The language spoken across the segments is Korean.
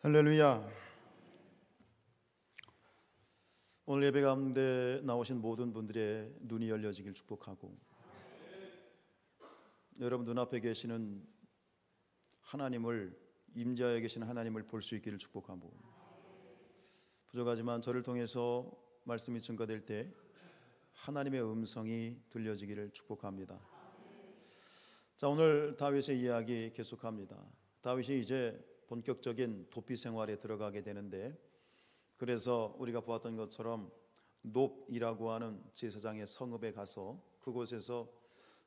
할렐루야. 오늘 예배 가운데 나오신 모든 분들의 눈이 열려지길 축복하고, 여러분 눈앞에 계시는 하나님을, 임재하여 계시는 하나님을 볼 수 있기를 축복하고, 부족하지만 저를 통해서 말씀이 증거될 때 하나님의 음성이 들려지기를 축복합니다. 자, 오늘 다윗의 이야기 계속합니다. 다윗이 이제 본격적인 도피 생활에 들어가게 되는데, 그래서 우리가 보았던 것처럼 놉이라고 하는 제사장의 성읍에 가서 그곳에서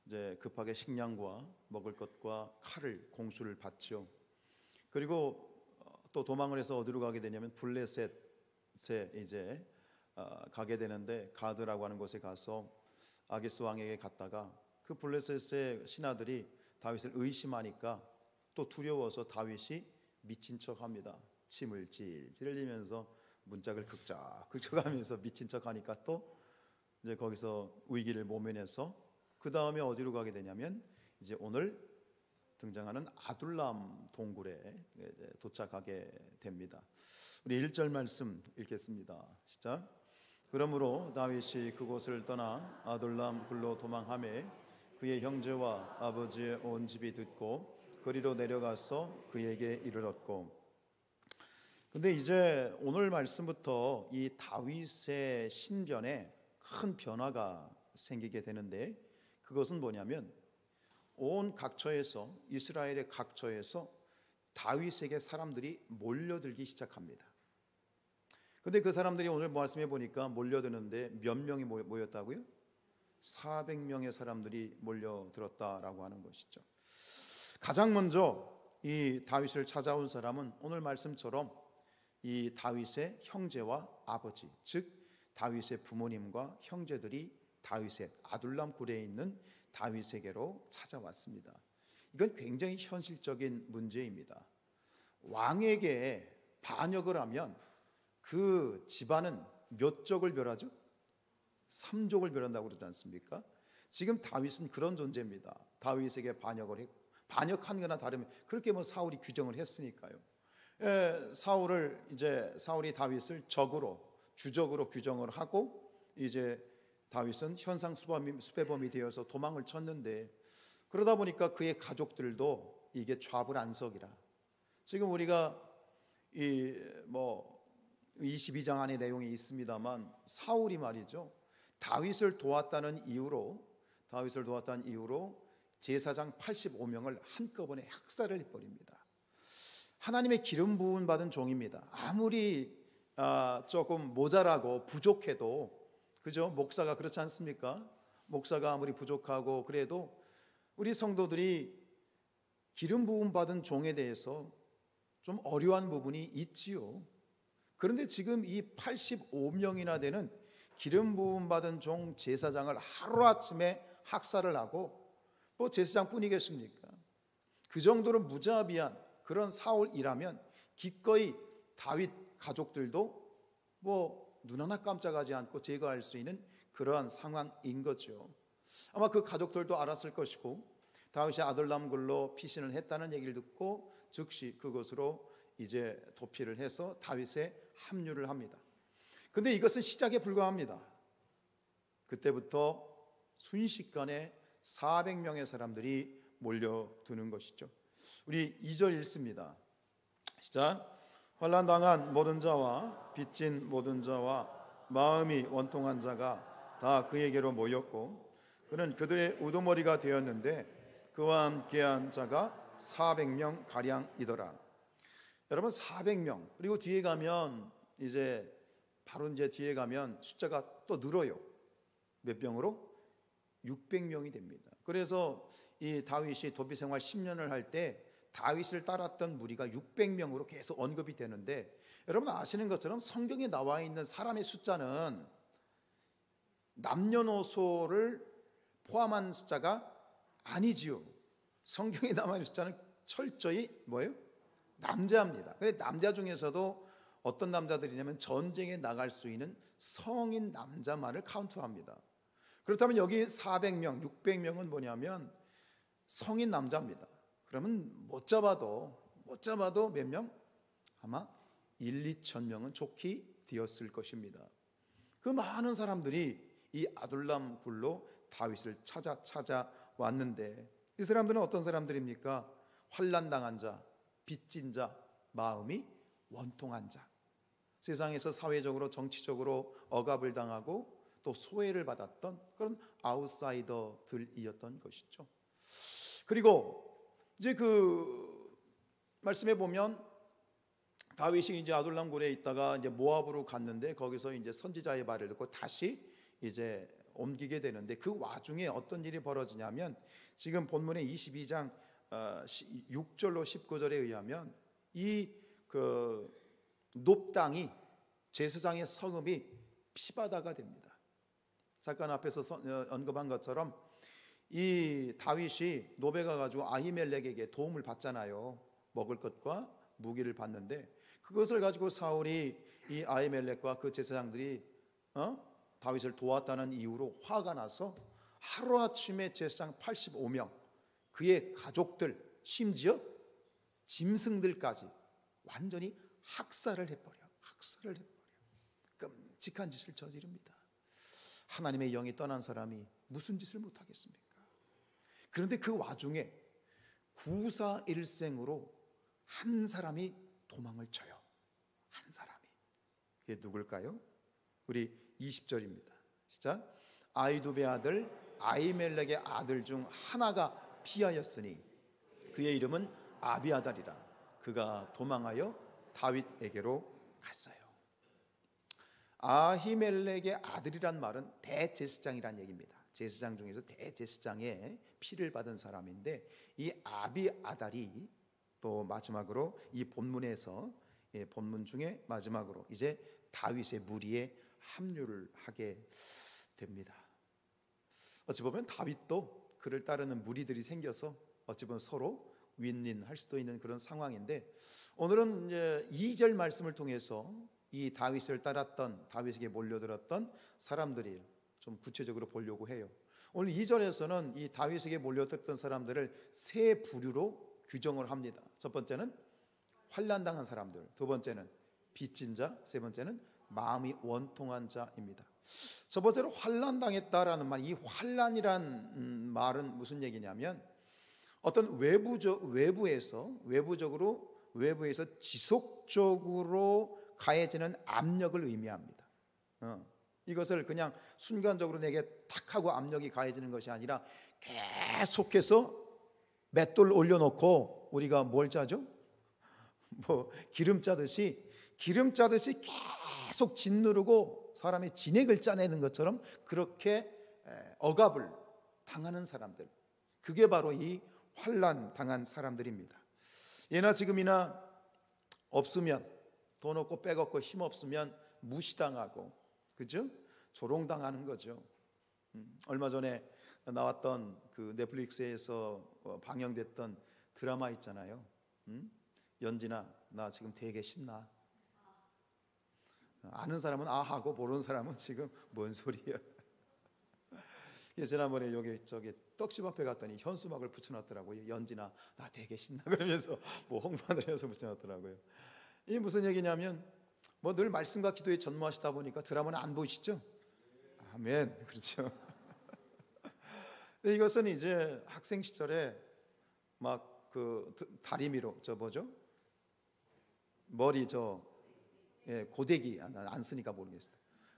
이제 급하게 식량과 먹을 것과 칼을 공수를 받죠. 그리고 또 도망을 해서 어디로 가게 되냐면 블레셋에 이제 가게 되는데, 가드라고 하는 곳에 가서 아기스 왕에게 갔다가 그 블레셋의 신하들이 다윗을 의심하니까 또 두려워서 다윗이 미친 척합니다. 침을 질질 흘리면서 문짝을 극적하면서 미친 척하니까 또 이제 거기서 위기를 모면해서 그 다음에 어디로 가게 되냐면 이제 오늘 등장하는 아둘람 동굴에 도착하게 됩니다. 우리 1절 말씀 읽겠습니다. 시작. 그러므로 다윗이 그곳을 떠나 아둘람 굴로 도망하매 그의 형제와 아버지의 온 집이 듣고 그리로 내려가서 그에게 이르렀고. 근데 이제 오늘 말씀부터 이 다윗의 신변에 큰 변화가 생기게 되는데, 그것은 뭐냐면 온 각처에서, 이스라엘의 각처에서 다윗에게 사람들이 몰려들기 시작합니다. 근데 그 사람들이 오늘 말씀해 보니까 몰려드는데 몇 명이 모였다고요? 400명의 사람들이 몰려들었다라고 하는 것이죠. 가장 먼저 이 다윗을 찾아온 사람은 오늘 말씀처럼 이 다윗의 형제와 아버지, 즉 다윗의 부모님과 형제들이 다윗의 아둘람 굴에 있는 다윗에게로 찾아왔습니다. 이건 굉장히 현실적인 문제입니다. 왕에게 반역을 하면 그 집안은 몇 족을 멸하죠? 3족을 멸한다고 그러지 않습니까? 지금 다윗은 그런 존재입니다. 다윗에게 반역을 했고, 반역한 거나 다르면 그렇게 사울이 규정을 했으니까요. 사울이 다윗을 주적으로 규정을 하고, 이제 다윗은 현상 수배범이 되어서 도망을 쳤는데, 그러다 보니까 그의 가족들도 이게 좌불안석이라. 지금 우리가 22장 안에 내용이 있습니다만, 사울이 말이죠, 다윗을 도왔다는 이유로 제사장 85명을 한꺼번에 학살을 해버립니다. 하나님의 기름 부음 받은 종입니다. 아무리 조금 모자라고 부족해도, 그죠? 목사가 그렇지 않습니까? 목사가 아무리 부족하고 그래도 우리 성도들이 기름 부음 받은 종에 대해서 좀 어려운 부분이 있지요. 그런데 지금 이 85명이나 되는 기름 부음 받은 종 제사장을 하루아침에 학살을 하고, 제사장뿐이겠습니까? 그 정도로 무자비한 그런 사울이라면 기꺼이 다윗 가족들도 눈 하나 깜짝하지 않고 제거할 수 있는 그러한 상황인 거죠. 아마 그 가족들도 알았을 것이고, 다윗이 아둘람 굴로 피신을 했다는 얘기를 듣고 즉시 그것으로 이제 도피를 해서 다윗에 합류를 합니다. 근데 이것은 시작에 불과합니다. 그때부터 순식간에 400명의 사람들이 몰려드는 것이죠. 우리 2절 읽습니다. 시작. 환난당한 모든 자와 빚진 모든 자와 마음이 원통한 자가 다 그에게로 모였고, 그는 그들의 우두머리가 되었는데 그와 함께한 자가 400명 가량이더라. 여러분, 400명, 그리고 뒤에 가면 바로 뒤에 가면 숫자가 또 늘어요. 몇 명으로? 600명이 됩니다. 그래서 이 다윗이 도피 생활 10년을 할 때 다윗을 따랐던 무리가 600명으로 계속 언급이 되는데, 여러분 아시는 것처럼 성경에 나와 있는 사람의 숫자는 남녀노소를 포함한 숫자가 아니지요. 성경에 나와 있는 숫자는 철저히 뭐예요? 남자입니다. 근데 남자 중에서도 어떤 남자들이냐면 전쟁에 나갈 수 있는 성인 남자만을 카운트합니다. 그렇다면 여기 400명, 600명은 뭐냐면 성인 남자입니다. 그러면 못 잡아도 몇 명? 아마 1, 2천 명은 좋게 되었을 것입니다. 그 많은 사람들이 이 아둘람 굴로 다윗을 찾아왔는데, 이 사람들은 어떤 사람들입니까? 환난당한 자, 빚진 자, 마음이 원통한 자, 세상에서 사회적으로 정치적으로 억압을 당하고 또 소외를 받았던 그런 아웃사이더들이었던 것이죠. 그리고 이제 그 말씀에 보면 다윗이 이제 아둘람 굴에 있다가 이제 모압으로 갔는데, 거기서 이제 선지자의 말을 듣고 다시 이제 옮기게 되는데, 그 와중에 어떤 일이 벌어지냐면, 지금 본문의 22장 6절로 19절에 의하면 이 그 놉 땅이, 제사장의 성읍이 피바다가 됩니다. 잠깐 앞에서 언급한 것처럼 이 다윗이 노베 가가지고 아히멜렉에게 도움을 받잖아요. 먹을 것과 무기를 받는데, 그것을 가지고 사울이 이 아히멜렉과 그 제사장들이 다윗을 도왔다는 이유로 화가 나서 하루아침에 제사장 85명, 그의 가족들, 심지어 짐승들까지 완전히 학살을 해버려. 끔찍한 짓을 저지릅니다. 하나님의 영이 떠난 사람이 무슨 짓을 못하겠습니까? 그런데 그 와중에 구사일생으로 한 사람이 도망을 쳐요. 한 사람이. 그게 누굴까요? 우리 20절입니다. 시작. 아이두베 아들 아히멜렉의 아들 중 하나가 피하였으니 그의 이름은 아비아달이라. 그가 도망하여 다윗에게로 갔어요. 아히멜렉의 아들이란 말은 대제사장이란 얘기입니다. 제사장 중에서 대제사장의 피를 받은 사람인데, 이 아비아달이 또 마지막으로 이 본문에서 본문 중에 마지막으로 이제 다윗의 무리에 합류를 하게 됩니다. 어찌 보면 다윗도 그를 따르는 무리들이 생겨서 어찌 보면 서로 윈윈할 수도 있는 그런 상황인데, 오늘은 이제 2절 말씀을 통해서 이 다윗을 따랐던, 다윗에게 몰려들었던 사람들이 좀 구체적으로 보려고 해요. 오늘 2절에서는 이 다윗에게 몰려들었던 사람들을 세 부류로 규정을 합니다. 첫 번째는 환난당한 사람들, 두 번째는 빚진 자, 세 번째는 마음이 원통한 자입니다. 첫 번째로 환난당했다라는 말, 이 환난이란 말은 무슨 얘기냐면, 어떤 외부에서 지속적으로 가해지는 압력을 의미합니다. 이것을 그냥 순간적으로 내게 탁 하고 압력이 가해지는 것이 아니라 계속해서 맷돌 올려놓고 우리가 뭘 짜죠? 뭐 기름 짜듯이 계속 짓누르고 사람의 진액을 짜내는 것처럼 그렇게 억압을 당하는 사람들, 그게 바로 이 환난 당한 사람들입니다. 예나 지금이나 없으면, 돈 없고 백 없고 힘 없으면 무시당하고, 그죠? 조롱당하는 거죠. 얼마 전에 나왔던 그 넷플릭스에서 방영됐던 드라마 있잖아요. 연진아, 나 지금 되게 신나. 아는 사람은 아하고 모르는 사람은 지금 뭔 소리야. 지난번에 여기 저기 떡집 앞에 갔더니 현수막을 붙여놨더라고요. 연진아, 나 되게 신나 그러면서 뭐 홍보하면서 붙여놨더라고요. 이게 무슨 얘기냐면, 뭐 늘 말씀과 기도에 전무하시다 보니까 드라마는 안 보이시죠? 아멘. 그렇죠. 근데 이것은 이제 학생 시절에 막 그 다리미로 뭐죠? 머리 고데기 안 쓰니까 모르겠어요.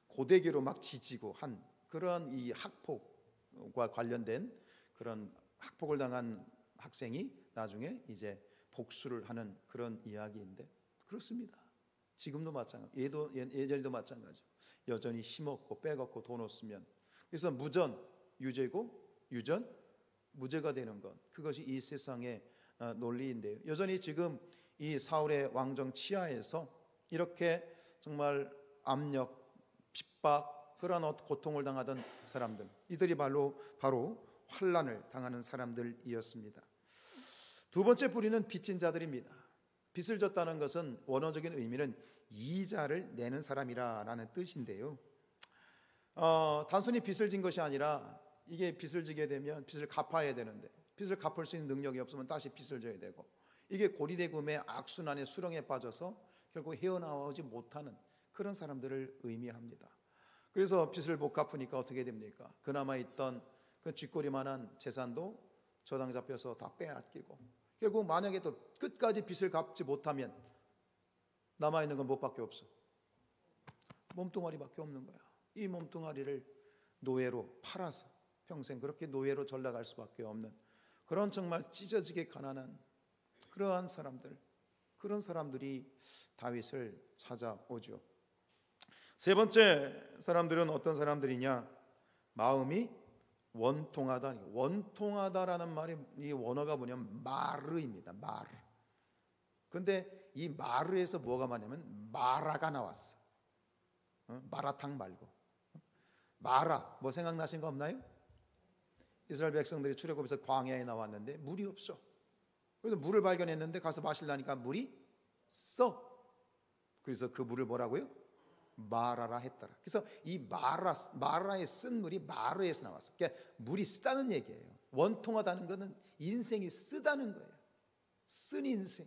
고데기로 막 지지고 한 그런 이 학폭과 관련된 그런 학폭을 당한 학생이 나중에 이제 복수를 하는 그런 이야기인데, 그렇습니다. 지금도 마찬가지, 예전에도 마찬가지. 여전히 힘없고 빼없고 돈 없으면, 그래서 무전 유죄고 유전 무죄가 되는 것, 그것이 이 세상의 논리인데요. 여전히 지금 이 사울의 왕정 치하에서 이렇게 정말 압력, 핍박, 그런 고통을 당하던 사람들, 이들이 바로 환난을 당하는 사람들이었습니다. 두 번째 부류는 빚진 자들입니다. 빚을 졌다는 것은 원어적인 의미는 이자를 내는 사람이라는 뜻인데요. 단순히 빚을 진 것이 아니라, 이게 빚을 지게 되면 빚을 갚아야 되는데 빚을 갚을 수 있는 능력이 없으면 다시 빚을 져야 되고, 이게 고리대금의 악순환의 수렁에 빠져서 결국 헤어나오지 못하는 그런 사람들을 의미합니다. 그래서 빚을 못 갚으니까 어떻게 됩니까? 그나마 있던 그 쥐꼬리만한 재산도 저당 잡혀서 다 빼앗기고, 결국 만약에 또 끝까지 빚을 갚지 못하면 남아있는 건 뭐밖에 없어? 몸뚱아리밖에 없는 거야. 이 몸뚱아리를 노예로 팔아서 평생 그렇게 노예로 전락할 수밖에 없는 그런 정말 찢어지게 가난한 그러한 사람들, 그런 사람들이 다윗을 찾아오죠. 세 번째 사람들은 어떤 사람들이냐? 마음이 원통하다. 원통하다라는 말이, 이 원어가 뭐냐면 마르입니다. 마르. 근데 이 마르에서 뭐가 많냐면 마라가 나왔어. 마라탕 말고. 마라, 뭐 생각나신 거 없나요? 이스라엘 백성들이 출애굽에서 광야에 나왔는데 물이 없어. 그래서 물을 발견했는데 가서 마시려니까 물이 써. 그래서 그 물을 뭐라고요? 마라라 했더라. 그래서 이 마라의 쓴 물이 마르에서 나왔어. 그러니까 물이 쓰다는 얘기예요. 원통하다는 것은 인생이 쓰다는 거예요. 쓴 인생.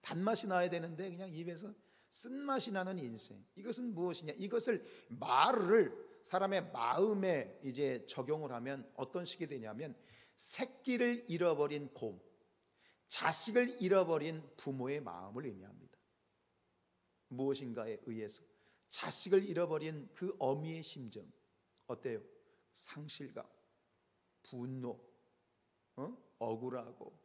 단맛이 나야 되는데 그냥 입에서 쓴맛이 나는 인생. 이것은 무엇이냐? 이것을 마르를 사람의 마음에 이제 적용을 하면 어떤 식이 되냐면, 새끼를 잃어버린 곰, 자식을 잃어버린 부모의 마음을 의미합니다. 무엇인가에 의해서 자식을 잃어버린 그 어미의 심정 어때요? 상실감, 분노, 억울하고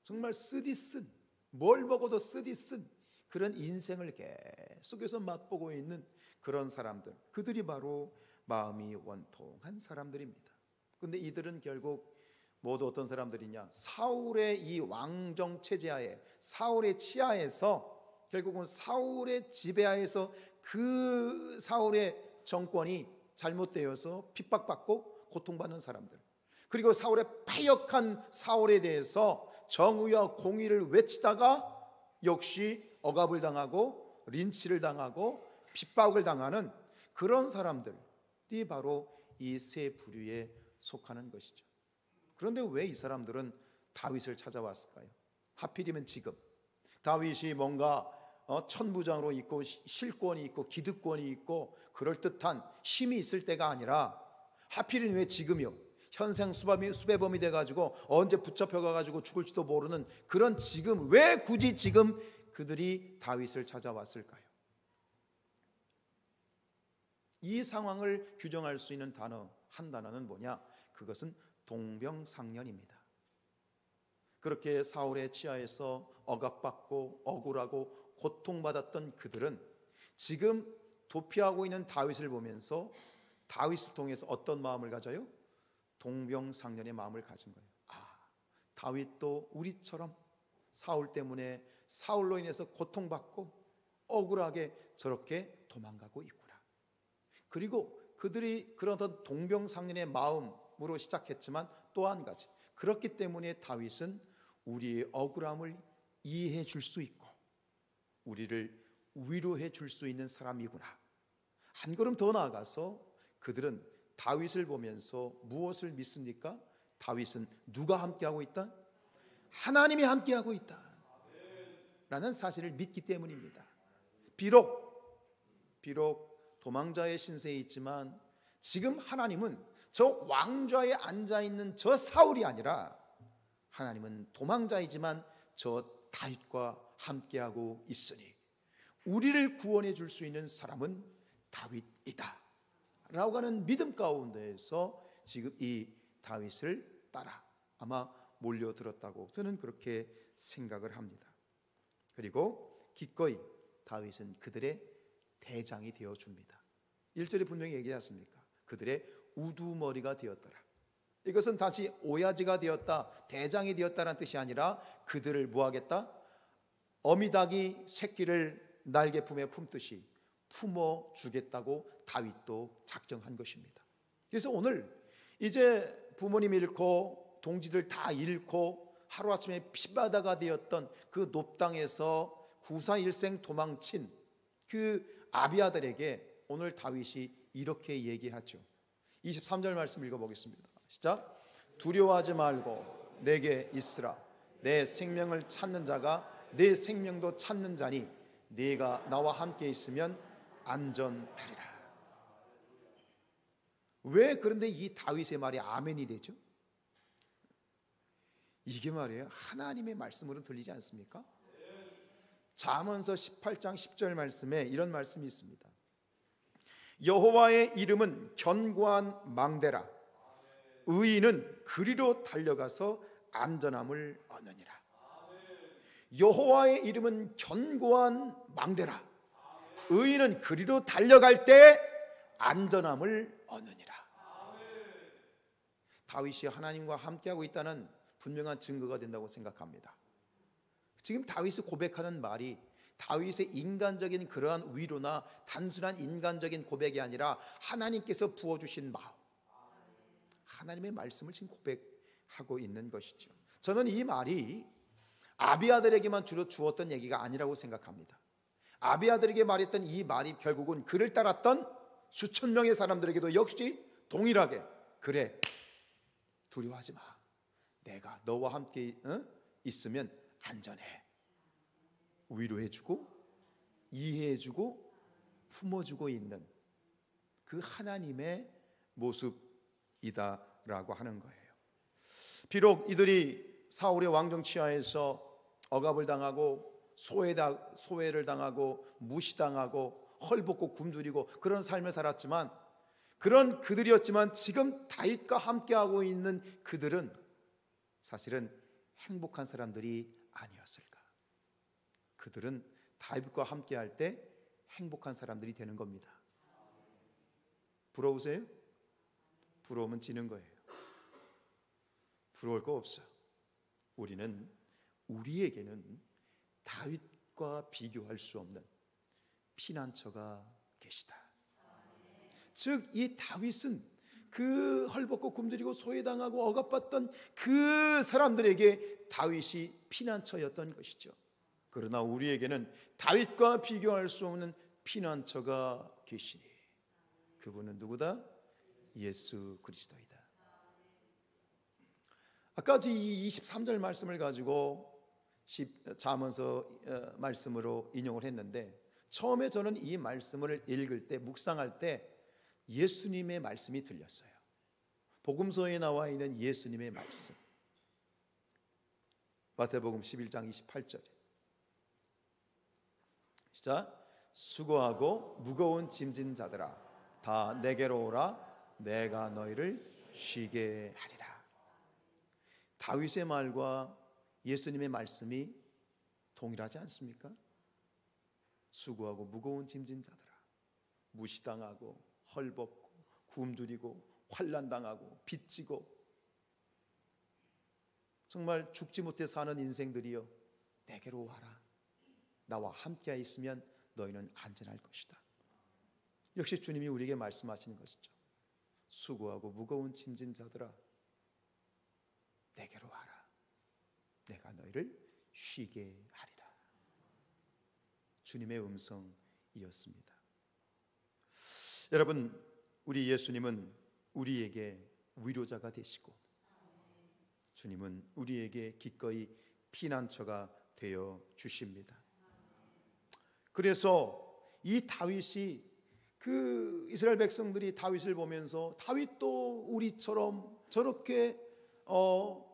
정말 쓰디쓴, 뭘 먹어도 쓰디쓴 그런 인생을 계속해서 맛보고 있는 그런 사람들, 그들이 바로 마음이 원통한 사람들입니다. 그런데 이들은 결국 모두 어떤 사람들이냐? 사울의 이 왕정 체제하에, 사울의 치하에서, 결국은 사울의 지배하에서 그 사울의 정권이 잘못되어서 핍박받고 고통받는 사람들, 그리고 사울의 패역한 사울에 대해서 정의와 공의를 외치다가 역시 억압을 당하고 린치를 당하고 핍박을 당하는 그런 사람들이 바로 이 세 부류에 속하는 것이죠. 그런데 왜 이 사람들은 다윗을 찾아왔을까요? 하필이면 지금 다윗이 뭔가 천부장으로 있고 실권이 있고 기득권이 있고 그럴듯한 힘이 있을 때가 아니라, 하필이면 왜 지금이요? 현생 수배범이 돼가지고 언제 붙잡혀가지고 죽을지도 모르는 그런 지금, 왜 굳이 지금 그들이 다윗을 찾아왔을까요? 이 상황을 규정할 수 있는 단어, 한 단어는 뭐냐? 그것은 동병상련입니다. 그렇게 사울의 치하에서 억압받고 억울하고 고통받았던 그들은 지금 도피하고 있는 다윗을 보면서 다윗을 통해서 어떤 마음을 가져요? 동병상련의 마음을 가진 거예요. 다윗도 우리처럼 사울 때문에, 사울로 인해서 고통받고 억울하게 저렇게 도망가고 있구나. 그리고 그들이 그런 동병상련의 마음으로 시작했지만 또 한 가지, 그렇기 때문에 다윗은 우리의 억울함을 이해해 줄 수 있고 우리를 위로해 줄 수 있는 사람이구나. 한 걸음 더 나아가서 그들은 다윗을 보면서 무엇을 믿습니까? 다윗은 누가 함께하고 있다? 하나님이 함께하고 있다 라는 사실을 믿기 때문입니다. 비록 도망자의 신세에 있지만 지금 하나님은 저 왕좌에 앉아있는 저 사울이 아니라, 하나님은 도망자이지만 저 다윗과 함께하고 있으니 우리를 구원해 줄 수 있는 사람은 다윗이다 라고 하는 믿음 가운데에서 지금 이 다윗을 따라 아마 몰려들었다고 저는 그렇게 생각을 합니다. 그리고 기꺼이 다윗은 그들의 대장이 되어줍니다. 1절에 분명히 얘기하지 않습니까? 그들의 우두머리가 되었더라. 이것은 다시 오야지가 되었다, 대장이 되었다는 뜻이 아니라 그들을 뭐하겠다? 어미닭이 새끼를 날개 품에 품듯이 품어주겠다고 다윗도 작정한 것입니다. 그래서 오늘 이제 부모님 잃고 동지들 다 잃고 하루아침에 피바다가 되었던 그 놉당에서 구사일생 도망친 그 아비아들에게 오늘 다윗이 이렇게 얘기하죠. 23절 말씀 읽어보겠습니다. 시작. 두려워하지 말고 내게 있으라. 내 생명을 찾는 자가 내 생명도 찾는 자니 네가 나와 함께 있으면 안전하리라. 왜 그런데 이 다윗의 말이 아멘이 되죠? 이게 말이에요, 하나님의 말씀으로 들리지 않습니까? 잠언서 18장 10절 말씀에 이런 말씀이 있습니다. 여호와의 이름은 견고한 망대라. 의인은 그리로 달려가서 안전함을 얻느니라. 여호와의 이름은 견고한 망대라. 의인은 그리로 달려갈 때 안전함을 얻느니라. 다윗이 하나님과 함께하고 있다는 분명한 증거가 된다고 생각합니다. 지금 다윗이 고백하는 말이 다윗의 인간적인 그러한 위로나 단순한 인간적인 고백이 아니라 하나님께서 부어주신 마음, 하나님의 말씀을 지금 고백하고 있는 것이죠. 저는 이 말이 아비아들에게만 주로 주었던 얘기가 아니라고 생각합니다. 아비아들에게 말했던 이 말이 결국은 그를 따랐던 수천 명의 사람들에게도 역시 동일하게, 그래, 두려워하지 마, 내가 너와 함께 있으면 안전해, 위로해주고 이해해주고 품어주고 있는 그 하나님의 모습이다라고 하는 거예요. 비록 이들이 사울의 왕정 치하에서 억압을 당하고 소외를 당하고 무시당하고 헐벗고 굶주리고 그런 삶을 살았지만, 그런 그들이었지만 지금 다윗과 함께하고 있는 그들은 사실은 행복한 사람들이 아니었을까? 그들은 다윗과 함께할 때 행복한 사람들이 되는 겁니다. 부러우세요? 부러우면 지는 거예요. 부러울 거 없어요. 우리에게는 다윗과 비교할 수 없는 피난처가 계시다. 즉 이 다윗은 그 헐벗고 굶주리고 소외당하고 억압받던 그 사람들에게 다윗이 피난처였던 것이죠. 그러나 우리에게는 다윗과 비교할 수 없는 피난처가 계시니 그분은 누구다? 예수 그리스도이다. 아까 이 23절 말씀을 가지고 잠언서 말씀으로 인용을 했는데, 처음에 저는 이 말씀을 읽을 때, 묵상할 때 예수님의 말씀이 들렸어요. 복음서에 나와 있는 예수님의 말씀. 마태복음 11장 28절. 시작. 수고하고 무거운 짐진 자들아 다 내게로 오라. 내가 너희를 쉬게 하리라. 다윗의 말과 예수님의 말씀이 동일하지 않습니까? 수고하고 무거운 짐진 자들아, 무시당하고 헐벗고 굶주리고 환난당하고 빚지고 정말 죽지 못해 사는 인생들이여, 내게로 와라. 나와 함께 있으면 너희는 안전할 것이다. 역시 주님이 우리에게 말씀하시는 것이죠. 수고하고 무거운 짐진 자들아 내게로 와라. 내가 너희를 쉬게 하리라. 주님의 음성이었습니다. 여러분, 우리 예수님은 우리에게 위로자가 되시고 주님은 우리에게 기꺼이 피난처가 되어 주십니다. 그래서 이 다윗이, 그 이스라엘 백성들이 다윗을 보면서 다윗도 우리처럼 저렇게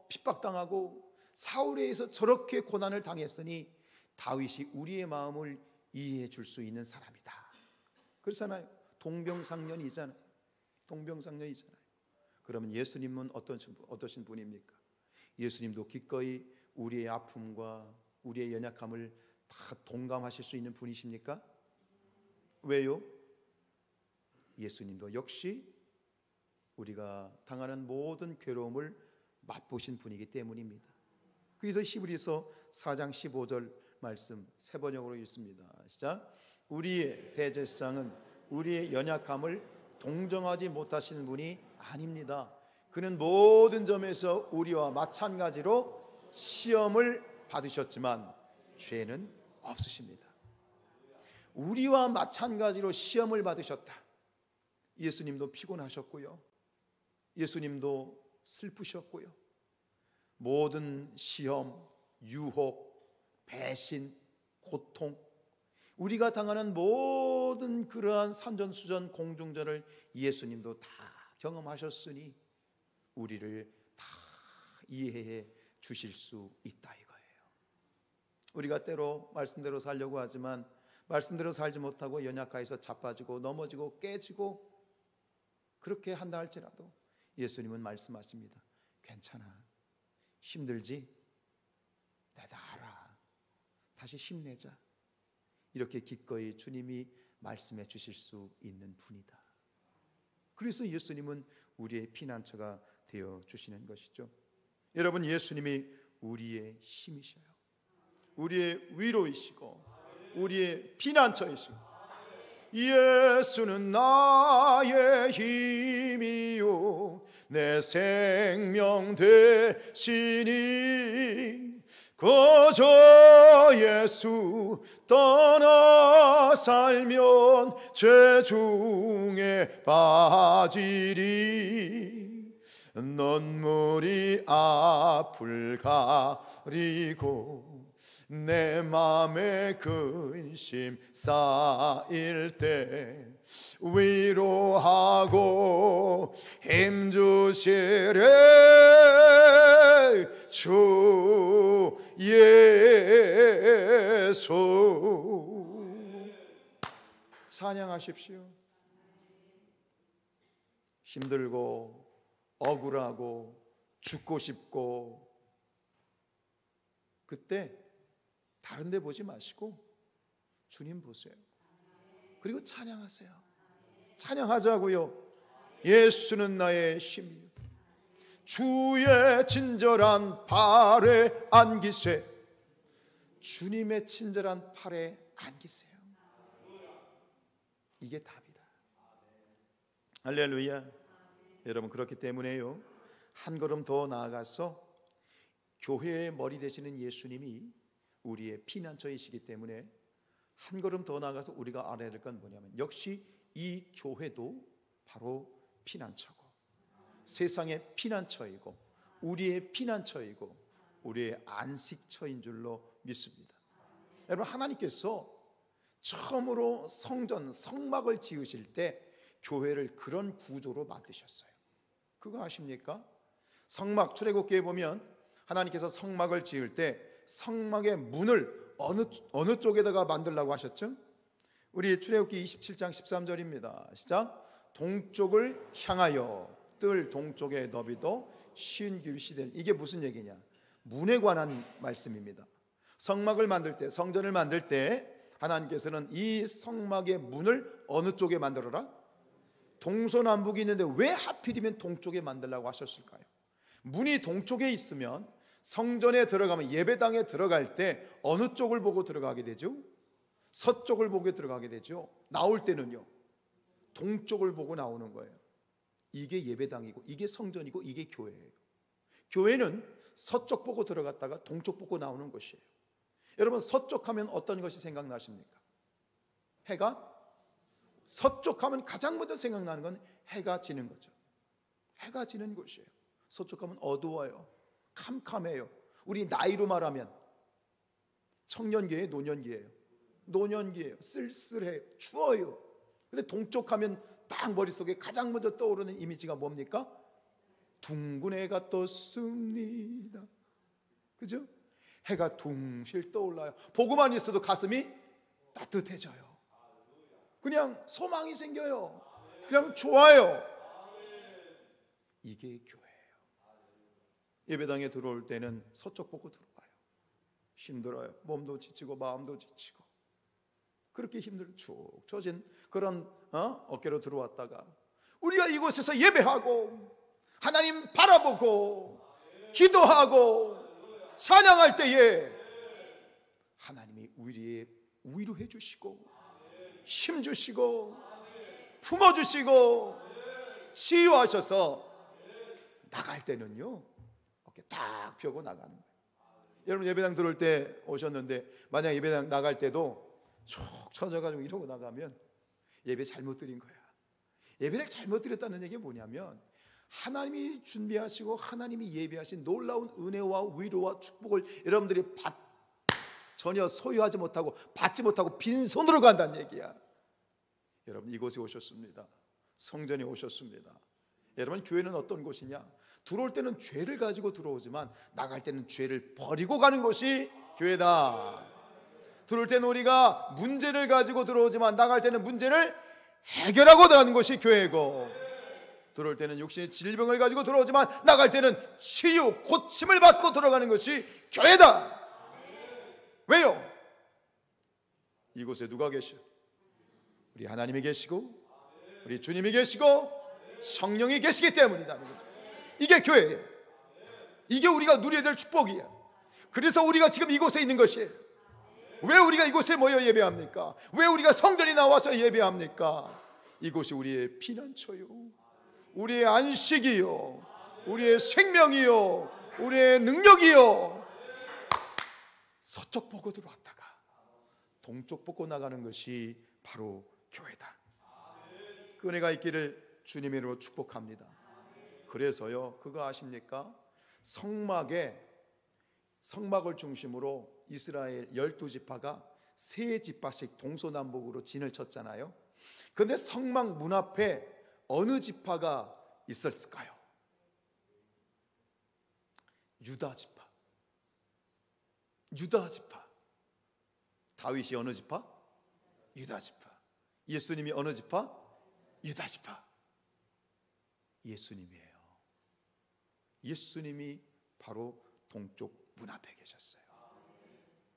핍박당하고 사울에 의해서 저렇게 고난을 당했으니 다윗이 우리의 마음을 이해해 줄 수 있는 사람이다. 그렇잖아요. 동병상련이잖아요. 그러면 예수님은 어떠신 분입니까? 예수님도 기꺼이 우리의 아픔과 우리의 연약함을 다 동감하실 수 있는 분이십니까? 왜요? 예수님도 역시 우리가 당하는 모든 괴로움을 맛보신 분이기 때문입니다. 그래서 히브리서 4장 15절 말씀 세 번역으로 읽습니다. 시작. 우리의 대제사장은 우리의 연약함을 동정하지 못하시는 분이 아닙니다. 그는 모든 점에서 우리와 마찬가지로 시험을 받으셨지만 죄는 없으십니다. 우리와 마찬가지로 시험을 받으셨다. 예수님도 피곤하셨고요. 예수님도 슬프셨고요. 모든 시험, 유혹, 배신, 고통, 우리가 당하는 모든 그러한 산전수전 공중전을 예수님도 다 경험하셨으니 우리를 다 이해해 주실 수 있다 이거예요. 우리가 때로 말씀대로 살려고 하지만 말씀대로 살지 못하고 연약하여서 자빠지고 넘어지고 깨지고 그렇게 한다 할지라도 예수님은 말씀하십니다. 괜찮아, 힘들지? 내가 알아, 다시 힘내자. 이렇게 기꺼이 주님이 말씀해 주실 수 있는 분이다. 그래서 예수님은 우리의 피난처가 되어 주시는 것이죠. 여러분, 예수님이 우리의 힘이셔요. 우리의 위로이시고 우리의 피난처이시고, 예수는 나의 힘이요 내 생명 되시니 그저 예수 떠나 살면 죄 중에 빠지리. 눈물이 앞을 가리고 내 맘에 근심 쌓일 때 위로하고 힘주시래 주 예수. 찬양하십시오. 힘들고 억울하고 죽고 싶고 그때 다른 데 보지 마시고 주님 보세요. 그리고 찬양하세요. 찬양하자고요. 예수는 나의 힘이요 주의 친절한 팔에 안기세. 주님의 친절한 팔에 안기세요. 이게 답이다. 할렐루야. 여러분, 그렇기 때문에요, 한 걸음 더 나아가서 교회의 머리 되시는 예수님이 우리의 피난처이시기 때문에 한 걸음 더 나아가서 우리가 알아야 될 건 뭐냐면 역시 이 교회도 바로 피난처고 세상의 피난처이고 우리의 피난처이고 우리의 안식처인 줄로 믿습니다. 여러분, 하나님께서 처음으로 성전, 성막을 지으실 때 교회를 그런 구조로 만드셨어요. 그거 아십니까? 성막, 출애굽기에 보면 하나님께서 성막을 지을 때 성막의 문을 어느 쪽에다가 만들라고 하셨죠? 우리 출애굽기 27장 13절입니다. 시작. 동쪽을 향하여 뜰 동쪽의 너비도 쉬운 규빗이 될. 이게 무슨 얘기냐? 문에 관한 말씀입니다. 성막을 만들 때, 성전을 만들 때 하나님께서는 이 성막의 문을 어느 쪽에 만들어라? 동서남북이 있는데 왜 하필이면 동쪽에 만들라고 하셨을까요? 문이 동쪽에 있으면 성전에 들어가면, 예배당에 들어갈 때 어느 쪽을 보고 들어가게 되죠? 서쪽을 보고 들어가게 되죠. 나올 때는요, 동쪽을 보고 나오는 거예요. 이게 예배당이고 이게 성전이고 이게 교회예요. 교회는 서쪽 보고 들어갔다가 동쪽 보고 나오는 것이에요. 여러분, 서쪽 하면 어떤 것이 생각나십니까? 해가? 서쪽 하면 가장 먼저 생각나는 건 해가 지는 거죠. 해가 지는 곳이에요. 서쪽 하면 어두워요. 캄캄해요. 우리 나이로 말하면 청년기예요, 노년기예요? 노년기예요. 쓸쓸해요. 추워요. 근데 동쪽 하면 딱 머릿속에 가장 먼저 떠오르는 이미지가 뭡니까? 둥근 해가 떴습니다. 그죠? 해가 둥실 떠올라요. 보고만 있어도 가슴이 따뜻해져요. 그냥 소망이 생겨요. 그냥 좋아요. 이게 교회예요. 예배당에 들어올 때는 서쪽 보고 들어와요. 힘들어요. 몸도 지치고 마음도 지치고 그렇게 쭉 처진 그런 어깨로 들어왔다가 우리가 이곳에서 예배하고 하나님 바라보고 기도하고 찬양할 때에 하나님이 우리의 위로해 주시고 힘 주시고 품어주시고 치유하셔서 나갈 때는요, 어깨 딱 펴고 나가는 거예요. 여러분, 예배당 들어올 때 오셨는데 만약 예배당 나갈 때도 쭉 처져가지고 이러고 나가면 예배 잘못 드린 거야. 예배를 잘못 드렸다는 얘기가 뭐냐면 하나님이 준비하시고 하나님이 예비하신 놀라운 은혜와 위로와 축복을 여러분들이 전혀 소유하지 못하고 받지 못하고 빈손으로 간다는 얘기야. 여러분, 이곳에 오셨습니다. 성전에 오셨습니다. 여러분, 교회는 어떤 곳이냐? 들어올 때는 죄를 가지고 들어오지만 나갈 때는 죄를 버리고 가는 곳이 교회다. 들어올 때는 우리가 문제를 가지고 들어오지만 나갈 때는 문제를 해결하고 나가는 것이 교회고, 들어올 때는 육신의 질병을 가지고 들어오지만 나갈 때는 치유, 고침을 받고 들어가는 것이 교회다. 왜요? 이곳에 누가 계셔? 우리 하나님이 계시고 우리 주님이 계시고 성령이 계시기 때문이다. 이게 교회예요. 이게 우리가 누려야 될 축복이야. 그래서 우리가 지금 이곳에 있는 것이에요. 왜 우리가 이곳에 모여 예배합니까? 왜 우리가 성전에 나와서 예배합니까? 이곳이 우리의 피난처요, 우리의 안식이요, 우리의 생명이요, 우리의 능력이요. 서쪽 보고 들어왔다가 동쪽 보고 나가는 것이 바로 교회다. 그 은혜가 있기를 주님의 이름으로 축복합니다. 그래서요, 그거 아십니까? 성막을 중심으로 이스라엘 12지파가 3지파씩 동서남북으로 진을 쳤잖아요. 그런데 성막 문 앞에 어느 지파가 있었을까요? 유다지파. 다윗이 어느 지파? 유다지파. 예수님이 어느 지파? 유다지파. 예수님이에요. 예수님이 바로 동쪽 문 앞에 계셨어요.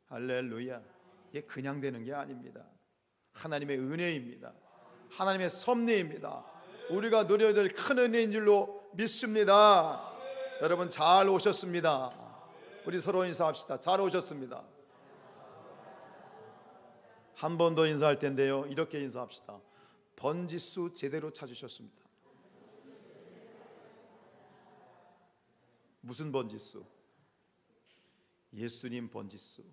할렐루야. 이게 그냥 되는 게 아닙니다. 하나님의 은혜입니다. 하나님의 섭리입니다. 우리가 누려야 될 큰 은혜인 줄로 믿습니다. 여러분, 잘 오셨습니다. 우리 서로 인사합시다. 잘 오셨습니다. 한 번 더 인사할 텐데요, 이렇게 인사합시다. 번지수 제대로 찾으셨습니다. 무슨 번지수? 예수님 번지수.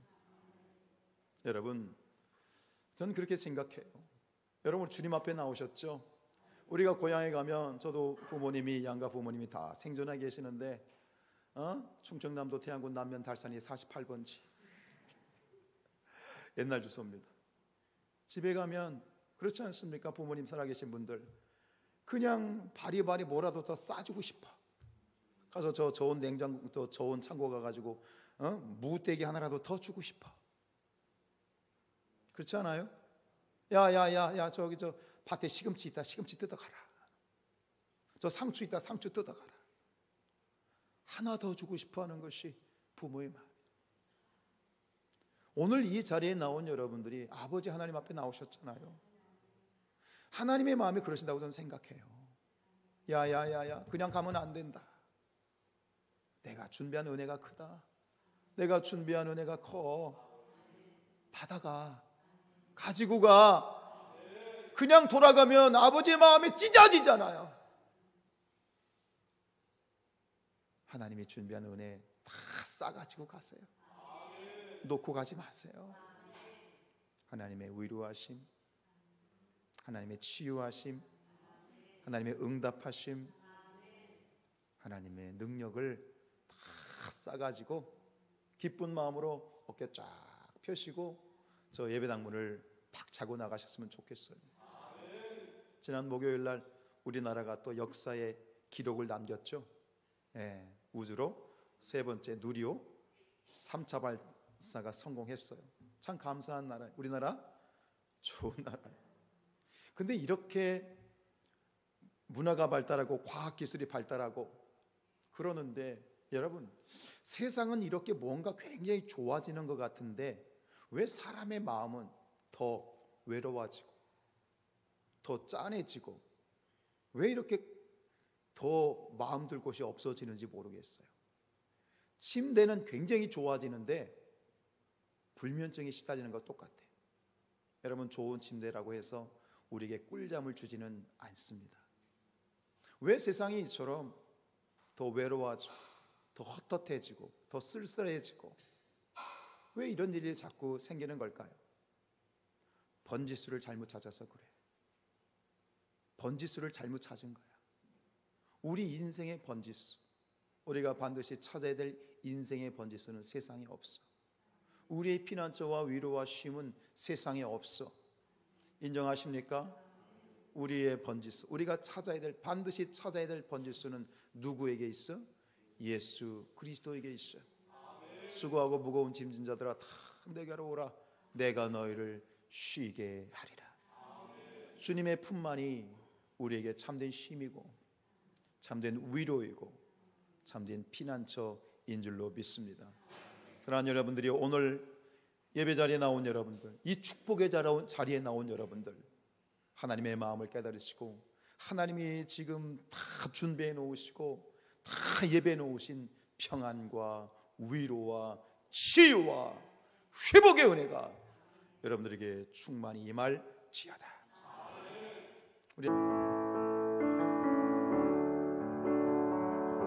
여러분, 저는 그렇게 생각해요. 여러분, 주님 앞에 나오셨죠? 우리가 고향에 가면, 저도 부모님이, 양가 부모님이 다 생존하게 계시는데, 충청남도 태안군 남면 달산이 48번지 옛날 주소입니다. 집에 가면 그렇지 않습니까? 부모님 살아계신 분들 그냥 바리바리 뭐라도 더 싸주고 싶어. 가서 저 좋은 냉장고, 또 좋은 창고 가가지고 무떼기 하나라도 더 주고 싶어. 그렇지 않아요? 야야야야, 저기 저 밭에 시금치 있다, 시금치 뜯어가라. 저 상추 있다, 상추 뜯어가라. 하나 더 주고 싶어하는 것이 부모의 마음. 오늘 이 자리에 나온 여러분들이 아버지 하나님 앞에 나오셨잖아요. 하나님의 마음이 그러신다고 저는 생각해요. 야야야야, 그냥 가면 안 된다. 내가 준비한 은혜가 크다. 내가 준비한 은혜가 커. 받아가. 가지고 가. 그냥 돌아가면 아버지의 마음이 찢어지잖아요. 하나님이 준비한 은혜 다 싸가지고 가세요. 놓고 가지 마세요. 하나님의 위로하심, 하나님의 치유하심, 하나님의 응답하심, 하나님의 능력을 다 싸가지고 기쁜 마음으로 어깨 쫙 펴시고 저 예배당 문을 팍 차고 나가셨으면 좋겠어요. 지난 목요일 날 우리나라가 또 역사의 기록을 남겼죠. 우주로 3번째 누리호 3차 발사가 성공했어요. 참 감사한 나라, 우리나라 좋은 나라예요. 근데 이렇게 문화가 발달하고 과학기술이 발달하고 그러는데, 여러분, 세상은 이렇게 뭔가 굉장히 좋아지는 것 같은데 왜 사람의 마음은 더 외로워지고 더 짠해지고 왜 이렇게 더 마음 둘 곳이 없어지는지 모르겠어요. 침대는 굉장히 좋아지는데 불면증에 시달리는 것 똑같아요. 여러분, 좋은 침대라고 해서 우리에게 꿀잠을 주지는 않습니다. 왜 세상이 이처럼 더 외로워지고 더 헛헛해지고 더 쓸쓸해지고 왜 이런 일이 자꾸 생기는 걸까요? 번지수를 잘못 찾아서 그래. 번지수를 잘못 찾은 거야. 우리 인생의 번지수, 우리가 반드시 찾아야 될 인생의 번지수는 세상에 없어. 우리의 피난처와 위로와 쉼은 세상에 없어. 인정하십니까? 우리의 번지수, 우리가 찾아야 될, 반드시 찾아야 될 번지수는 누구에게 있어? 예수 그리스도에게 있어요. 수고하고 무거운 짐진 자들아 다 내게로 오라. 내가 너희를 쉬게 하리라. 주님의 품만이 우리에게 참된 쉼이고 참된 위로이고 참된 피난처인 줄로 믿습니다. 사랑하는 여러분들이, 오늘 예배 자리에 나온 여러분들, 이 축복의 자리에 나온 여러분들, 하나님의 마음을 깨달으시고 하나님이 지금 다 준비해 놓으시고 다 예배해 놓으신 평안과 위로와 치유와 회복의 은혜가 여러분들에게 충만히 임할지어다. 우리